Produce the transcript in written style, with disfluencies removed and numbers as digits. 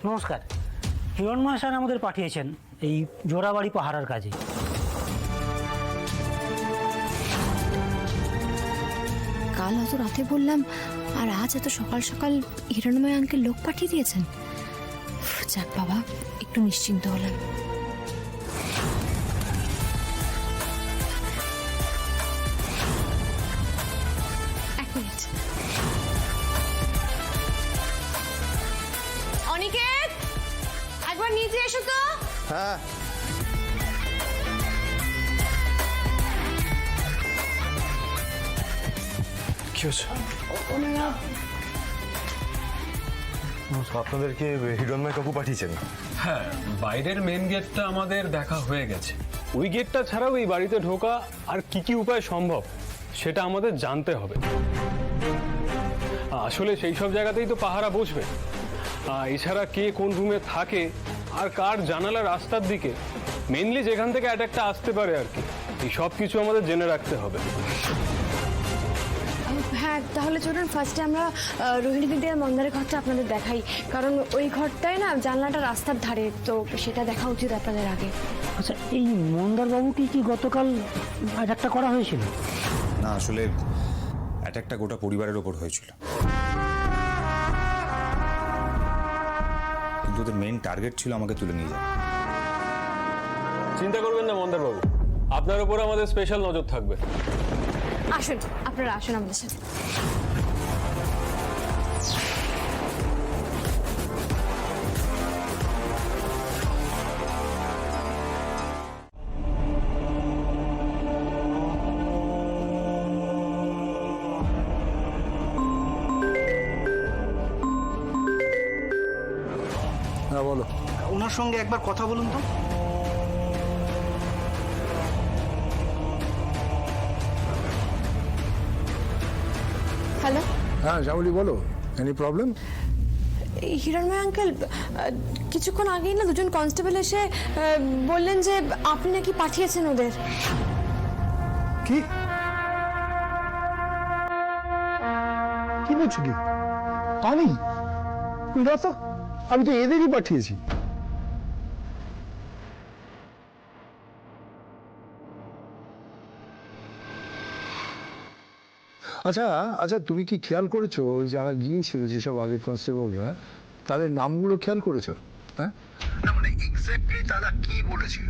নমস্কার। হিরণময় স্যার আমাদের পাঠিয়েছেন এই জোড়াবাড়ি পাহারার কাজে। কাল অত রাতে বললাম, আর আজ এত সকাল সকাল হিরণময় আঙ্কেল লোক পাঠিয়ে দিয়েছেন। যাক বাবা, একটু নিশ্চিন্ত হলাম। এক মিনিট। অনিকেত, একবার নিচে এসো তো। হ্যাঁ, কি হচ্ছে? আপনাদেরকে হিরণময় কাকু পাঠিয়েছেন? হ্যাঁ, বাইরের মেন গেটটা আমাদের দেখা হয়ে গেছে। ওই গেটটা ছাড়াও এই বাড়িতে ঢোকা আর কি কি উপায় সম্ভব সেটা আমাদের জানতে হবে। আসলে সেই সব জায়গাতেই তো পাহারা বসবে। এছাড়া কে কোন রুমে থাকে আর কার জানালা রাস্তার দিকে, মেনলি যেখান থেকে অ্যাটাকটা আসতে পারে আর কি, এই সব কিছু আমাদের জেনে রাখতে হবে। হ্যাঁ, তাহলে চলুন ফার্স্টে আমরা রোহিণী দিদি আর মন্দারের ঘরটা আপনাদের দেখাই, কারণ ওই ঘরটায় না জানলাটা রাস্তার ধারে, তো সেটা দেখা উচিত আপনাদের আগে। আচ্ছা, এই মন্দারবাবুকে কি গতকাল অ্যাটাকটা করা হয়েছিল? না, আসলে অ্যাটাকটা গোটা পরিবারের ওপর হয়েছিল, কিন্তু ওদের মেন টার্গেট ছিল আমাকে তুলে নিয়ে যাওয়া। চিন্তা করবেন না মন্দারবাবু, আপনার উপর আমাদের স্পেশাল নজর থাকবে। আসুন, আপনারা আসুন আমাদের সাথে। হ্যাঁ বলো। ওনার সঙ্গে একবার কথা বলুন তো। হ্যালো, হ্যাঁ শ্যামলী বলো, এনি প্রবলেম? হিরণময় আঙ্কেল, কিছুক্ষণ আগেই না দুজন কনস্টেবল এসে বললেন যে আপনি নাকি পাঠিয়েছেন ওদের। কি কি বলছো? কি আমি? না তো, আমি তো এদেরই পাঠিয়েছি। আচ্ছা আচ্ছা, তুমি কি খেয়াল করেছো ওই যারা গিয়েছিল, যেসব আগে কনস্টেবলরা, তাদের নামগুলো খেয়াল করেছো? হ্যাঁ, না মানে এক্স্যাক্টলি তারা কি বলেছিল?